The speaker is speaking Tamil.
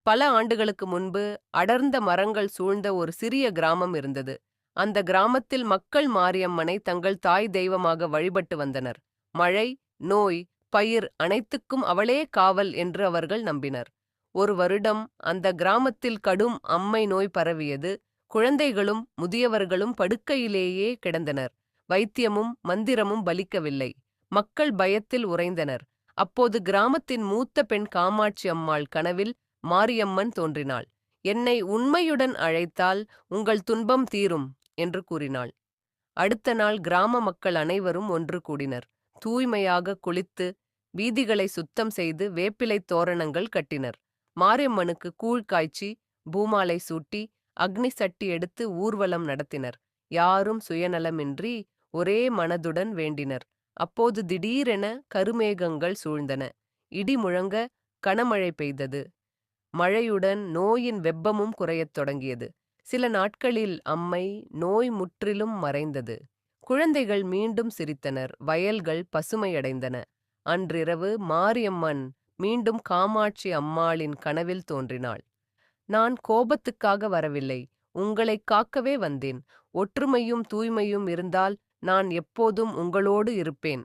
பல ஆண்டுகளுக்கு முன்பு அடர்ந்த மரங்கள் சூழ்ந்த ஒரு சிறிய கிராமம் இருந்தது. அந்த கிராமத்தில் மக்கள் மாரியம்மனை தங்கள் தாய் தெய்வமாக வழிபட்டு வந்தனர். மழை, நோய், பயிர் அனைத்துக்கும் அவளே காவல் என்று அவர்கள் நம்பினர். ஒரு வருடம் அந்த கிராமத்தில் கடும் அம்மை நோய் பரவியது. குழந்தைகளும் முதியவர்களும் படுக்கையிலேயே கிடந்தனர். வைத்தியமும் மந்திரமும் பலிக்கவில்லை. மக்கள் பயத்தில் உறைந்தனர். அப்போது கிராமத்தின் மூத்த பெண் காமாட்சி அம்மாள் கனவில் மாரியம்மன் தோன்றினாள். என்னை உண்மையுடன் அழைத்தால் உங்கள் துன்பம் தீரும் என்று கூறினாள். அடுத்த நாள் கிராம மக்கள் அனைவரும் ஒன்று கூடினர். தூய்மையாக குளித்து வீதிகளை சுத்தம் செய்து வேப்பிலை தோரணங்கள் கட்டினர். மாரியம்மனுக்கு கூழ் காய்ச்சி பூமாலை சூட்டி அக்னி சட்டி எடுத்து ஊர்வலம் நடத்தினர். யாரும் சுயநலமின்றி ஒரே மனதுடன் வேண்டினர். அப்போது திடீரென கருமேகங்கள் சூழ்ந்தன. இடி முழங்க கனமழை பெய்தது. மழையுடன் நோயின் வெப்பமும் குறையத் தொடங்கியது. சில நாட்களில் அம்மை நோய் முற்றிலும் மறைந்தது. குழந்தைகள் மீண்டும் சிரித்தனர். வயல்கள் பசுமையடைந்தன. அன்றிரவு மாரியம்மன் மீண்டும் காமாட்சி அம்மாளின் கனவில் தோன்றினாள். நான் கோபத்துக்காக வரவில்லை, உங்களைக் காக்கவே வந்தேன். ஒற்றுமையும் தூய்மையும் இருந்தால் நான் எப்போதும் உங்களோடு இருப்பேன்